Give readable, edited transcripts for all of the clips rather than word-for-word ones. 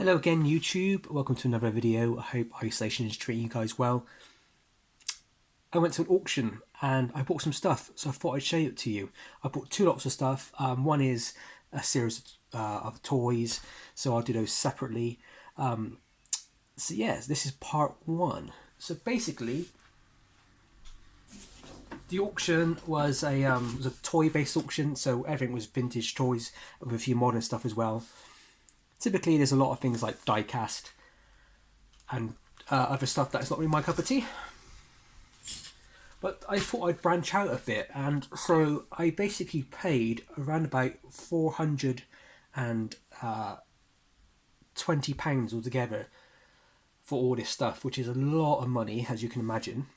Hello again YouTube, welcome to another video. I hope isolation is treating you guys well. I went to an auction and I bought some stuff, so I thought I'd show it to you. I bought two lots of stuff. One is a series of toys, so I'll do those separately. So yes, this is part one. So basically, the auction was a toy-based auction, so everything was vintage toys with a few modern stuff as well. Typically, there's a lot of things like die-cast and other stuff that's not really my cup of tea. But I thought I'd branch out a bit, and so I basically paid around about £420 altogether for all this stuff, which is a lot of money, as you can imagine.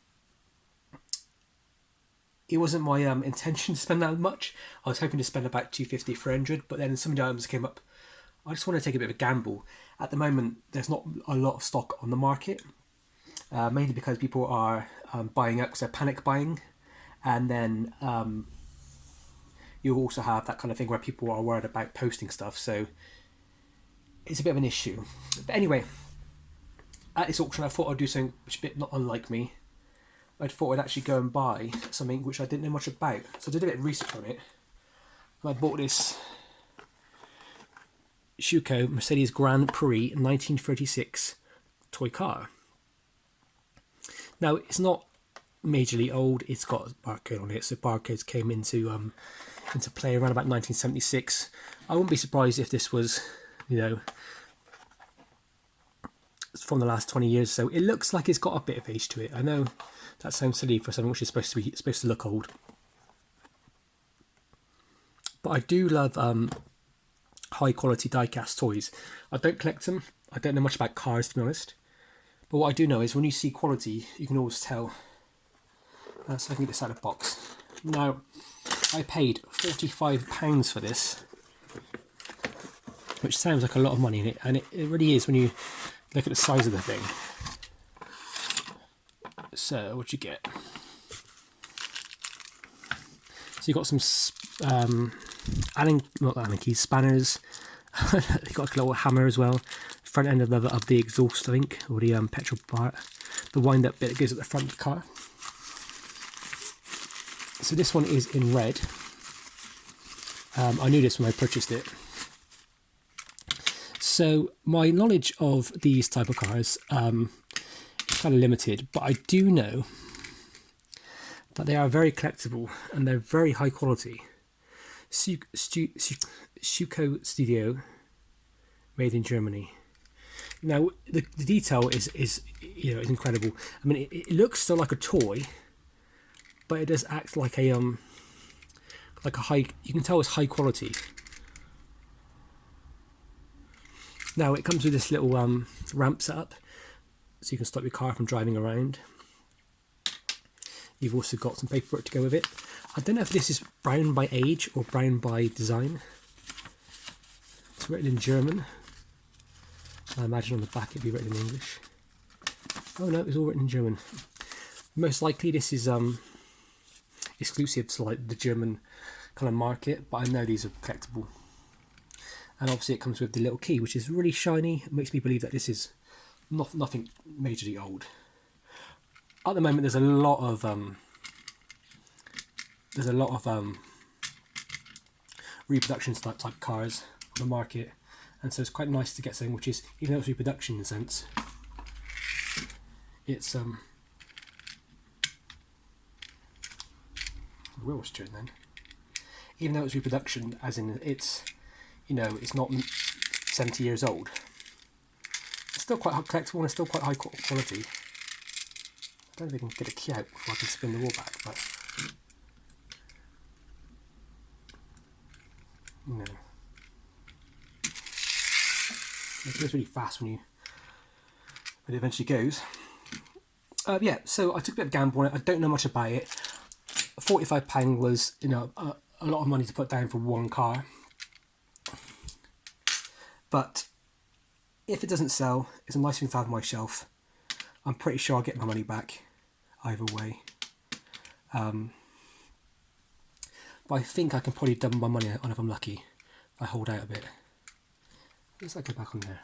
It wasn't my intention to spend that much. I was hoping to spend about £250, £300, but then some of the items came up. I just want to take a bit of a gamble. At the moment, there's not a lot of stock on the market, mainly because people are buying up because they're panic buying, and then you also have that kind of thing where people are worried about posting stuff, so it's a bit of an issue. But anyway, at this auction, I thought I'd do something which is a bit not unlike me. I thought I'd actually go and buy something which I didn't know much about, so I did a bit of research on it, and I bought this Schuco Mercedes Grand Prix 1936 toy car. Now, it's not majorly old. It's got a barcode on it, so barcodes came into play around about 1976. I wouldn't be surprised if this was, from the last 20 years. So it looks like it's got a bit of age to it. I know that sounds silly for something which is supposed to look old, but I do love high quality die-cast toys. I don't collect them. I don't know much about cars, to be honest. But what I do know is when you see quality, you can always tell. So I can get this out of the box. Now, I paid £45 for this, which sounds like a lot of money in it, and it really is when you look at the size of the thing. So, what you get? So you got some Allen keys, spanners. You got a little hammer as well. Front end of the exhaust, I think, or the petrol part, the wind-up bit that goes at the front of the car. So this one is in red. I knew this when I purchased it. So my knowledge of these type of cars is kind of limited, but I do know that they are very collectible and they're very high quality. Schuco Studio, made in Germany. Now the detail is incredible. I mean, it looks still like a toy, but it does act like a high. You can tell it's high quality. Now it comes with this little ramp setup, so you can stop your car from driving around. You've also got some paperwork to go with it. I don't know if this is brown by age or brown by design. It's written in German. I imagine on the back it'd be written in English. Oh no, it's all written in German. Most likely this is exclusive to like the German kind of market, but I know these are collectible. And obviously it comes with the little key, which is really shiny. It makes me believe that this is nothing majorly old. At the moment, there's a lot of reproduction type cars on the market, and so it's quite nice to get something which is, even though it's reproduction in a sense, it's the wheel was turned then. Even though it's reproduction, as in it's it's not 70 years old, it's still quite collectible and it's still quite high quality. I don't know if I can get a key out before I can spin the wheel back, but it goes really fast when it eventually goes. Yeah, so I took a bit of a gamble on it. I don't know much about it. £45 was a lot of money to put down for one car, but if it doesn't sell, it's a nice thing to have on my shelf. I'm pretty sure I'll get my money back either way. But I think I can probably double my money on if I'm lucky, if I hold out a bit. Let's go back on there.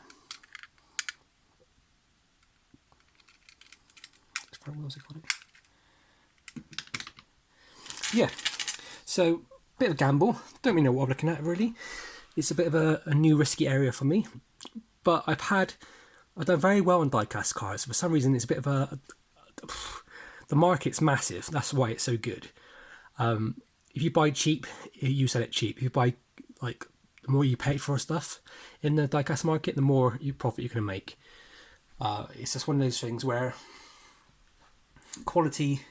front wheels if I want it. Yeah, so bit of a gamble. Don't really know what I'm looking at really. It's a bit of a new risky area for me, but I've done very well on die-cast cars. For some reason, it's a bit of the market's massive. That's why it's so good. If you buy cheap, you sell it cheap. If you buy, like, the more you pay for stuff in the die-cast market, the more profit you're going to make. It's just one of those things where quality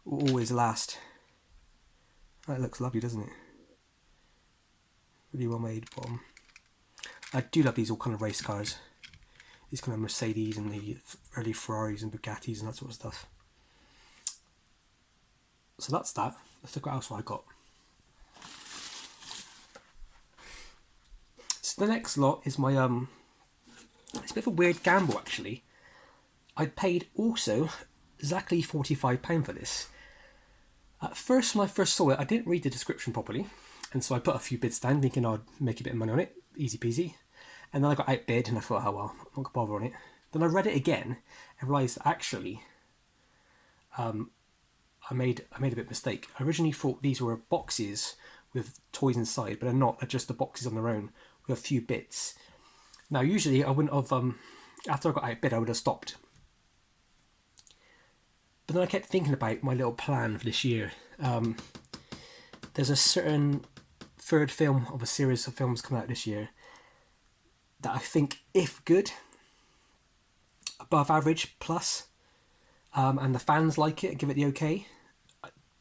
will always last. That looks lovely, doesn't it? Really well made bottom. I do love these all kind of race cars. These kind of Mercedes and the early Ferraris and Bugattis and that sort of stuff. So that's that. Let's look what else I got. So the next lot is my it's a bit of a weird gamble actually. I paid also exactly £45 for this. At first, when I first saw it, I didn't read the description properly, and so I put a few bids down thinking I'd make a bit of money on it, easy peasy. And then I got outbid and I thought, oh well, I'm not going to bother on it. Then I read it again and realised that actually I made a bit of a mistake. I originally thought these were boxes with toys inside, but they're not. They're just the boxes on their own with a few bits. Now, usually I wouldn't have, after I got outbid, I would have stopped. But then I kept thinking about my little plan for this year. There's a certain third film of a series of films coming out this year that I think, if good, above average plus, and the fans like it, give it the okay,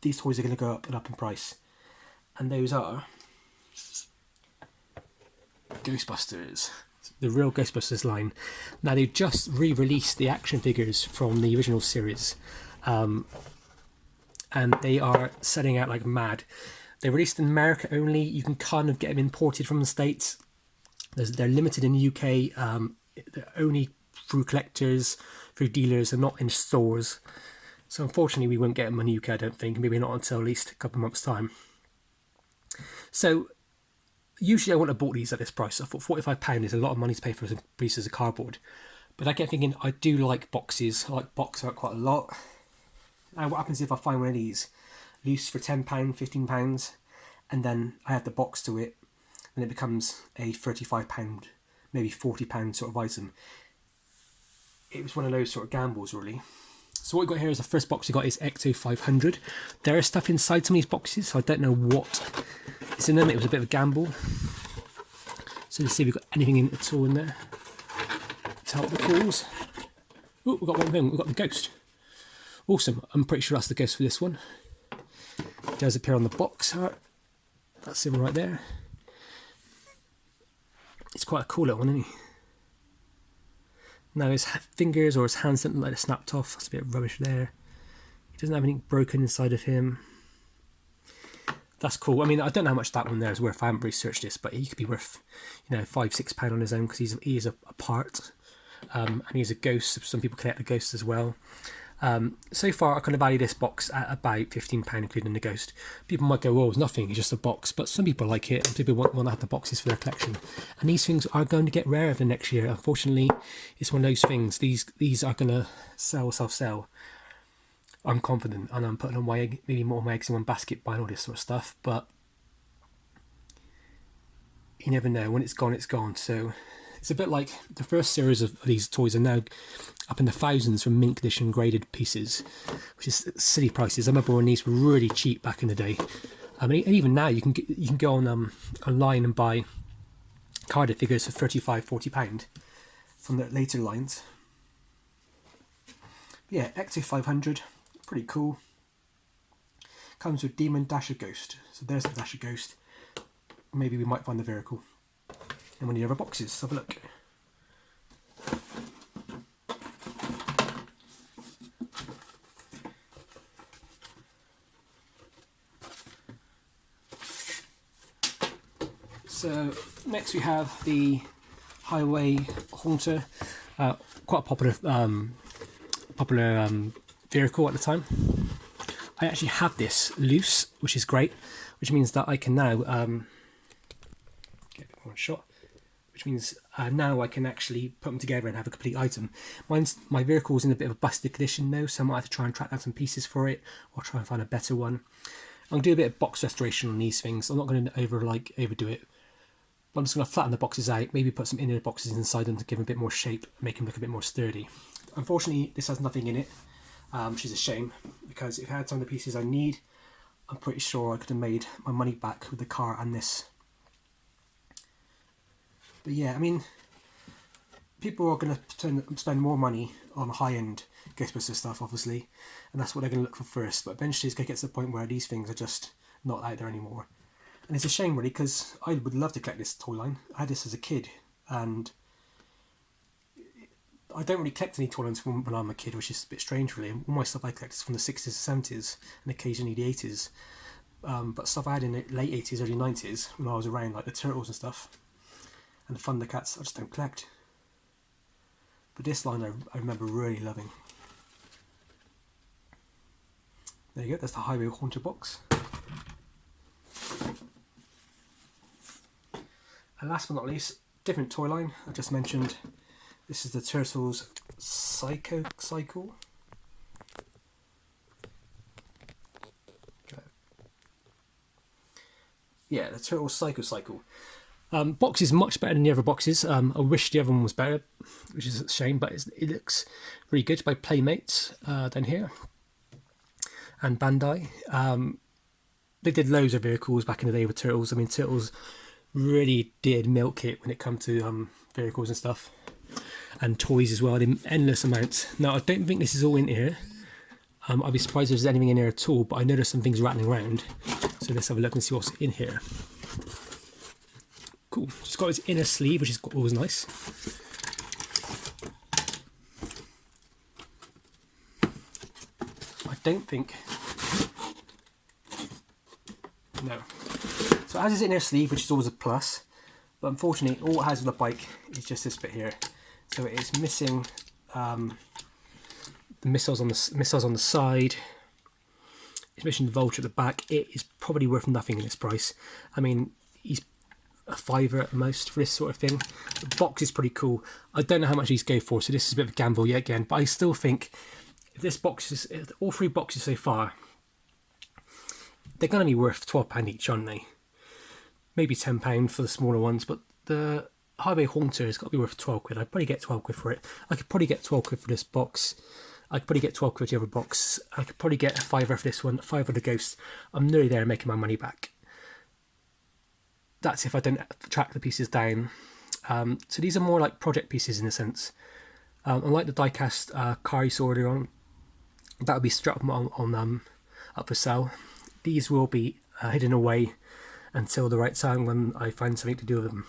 these toys are going to go up and up in price. And those are Ghostbusters. The real Ghostbusters line. Now, they've just re-released the action figures from the original series. And they are selling out like mad. They're released in America only. You can kind of get them imported from the States. They're limited in the UK. They're only through collectors, through dealers, and not in stores. So unfortunately, we won't get them in the UK, I don't think. Maybe not until at least a couple of months' time. So usually I wouldn't have bought these at this price. I thought £45 is a lot of money to pay for some pieces of cardboard. But I kept thinking, I do like boxes. I like box art quite a lot. And what happens if I find one of these loose for £10, £15, and then I add the box to it, and it becomes a £35, maybe £40 sort of item. It was one of those sort of gambles, really. So what we got here is the first box we got is Ecto 500. There is stuff inside some of these boxes, so I don't know what is in them. It was a bit of a gamble. So let's see if we've got anything in at all in there to help the cause. Oh, we've got one thing. We've got the ghost. Awesome. I'm pretty sure that's the ghost for this one. It does appear on the box art. That's him right there. It's quite a cool little one, isn't he? Now his fingers or his hands don't look like they're snapped off. That's a bit of rubbish there. He doesn't have anything broken inside of him. That's cool. I mean, I don't know how much that one there is worth. I haven't researched this, but he could be worth, £5-6 on his own because he is a part. And he's a ghost. Some people collect the ghosts as well. So far, I kind of value this box at about £15, including the ghost. People might go, "Oh, it's nothing. It's just a box." But some people like it, and people want to have the boxes for their collection. And these things are going to get rarer the next year. Unfortunately, it's one of those things. These are going to sell. I'm confident, and I'm putting on maybe more of my eggs in one basket, buying all this sort of stuff. But you never know. When it's gone, it's gone. So it's a bit like the first series of these toys are now up in the thousands from mint condition graded pieces, which is silly prices. I remember when these were really cheap back in the day. I mean, and even now you can go on online and buy carded figures for £35-40 from the later lines. Yeah, Ecto 500, pretty cool. Comes with Demon Dasher Ghost. So there's the Dasher Ghost. Maybe we might find the vehicle in one of the other boxes. Let's have a look. So next we have the Highway Haunter, quite a popular vehicle at the time. I actually have this loose, which is great, which means that I can now get one shot. Which means now I can actually put them together and have a complete item. My vehicle's in a bit of a busted condition though, so I might have to try and track down some pieces for it, or try and find a better one. I'm going to do a bit of box restoration on these things. I'm not going to overdo it. But I'm just going to flatten the boxes out, maybe put some inner boxes inside them to give them a bit more shape, make them look a bit more sturdy. Unfortunately, this has nothing in it, which is a shame, because if I had some of the pieces I need, I'm pretty sure I could have made my money back with the car and this. But yeah, I mean, people are going to spend more money on high-end Ghostbusters stuff, obviously, and that's what they're going to look for first. But eventually it's going to get to the point where these things are just not out there anymore. And it's a shame, really, because I would love to collect this toy line. I had this as a kid, and I don't really collect any toy lines from when I'm a kid, which is a bit strange, really. All my stuff I collect is from the 60s and 70s, and occasionally the 80s. But stuff I had in the late 80s, early 90s, when I was around, like the Turtles and stuff, and the Thundercats, I just don't collect. But this line I remember really loving. There you go, that's the Highway Haunter box. And last but not least, different toy line I just mentioned. This is the Turtles Psycho Cycle. Okay. Yeah, the Turtles Psycho Cycle. Box is much better than the other boxes. I wish the other one was better, which is a shame, but it looks really good. It's by Playmates down here, and Bandai. They did loads of vehicles back in the day with Turtles. I mean, Turtles really did milk it when it come to vehicles and stuff, and toys as well, in endless amounts. Now, I don't think this is all in here. I'd be surprised if there's anything in here at all, but I know there's some things rattling around. So let's have a look and see what's in here. Cool. It's got its inner sleeve, which is always nice. I don't think... No. So it has its inner sleeve, which is always a plus. But unfortunately, all it has with the bike is just this bit here. So it is missing the missiles on the side. It's missing the Vulture at the back. It is probably worth nothing in its price. I mean, he's a $5 at most for this sort of thing. The box is pretty cool. I don't know how much these go for, so this is a bit of a gamble yet again. But I still think if all three boxes so far, they're going to be worth £12 each, aren't they? Maybe £10 for the smaller ones, but the Highway Haunter has got to be worth 12 quid. I'd probably get 12 quid for it. I could probably get 12 quid for this box. I could probably get 12 quid for the other box. I could probably get a £5 for this one, £5 for the Ghost. I'm nearly there making my money back. That's if I don't track the pieces down. So these are more like project pieces in a sense. Unlike the die-cast car you saw earlier on, that would be strapped on up for sale. These will be hidden away until the right time when I find something to do with them.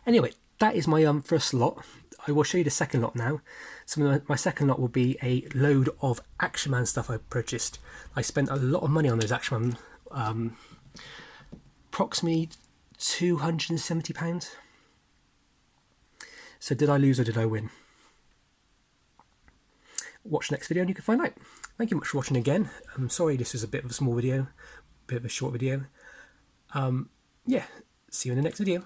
Anyway, that is my first lot. I will show you the second lot now. So my second lot will be a load of Action Man stuff I purchased. I spent a lot of money on those Action Man, approximately £270. So did I lose or did I win? Watch the next video and you can find out. Thank you much for watching again. I'm sorry this was a bit of a small video, a bit of a short video. Yeah, see you in the next video.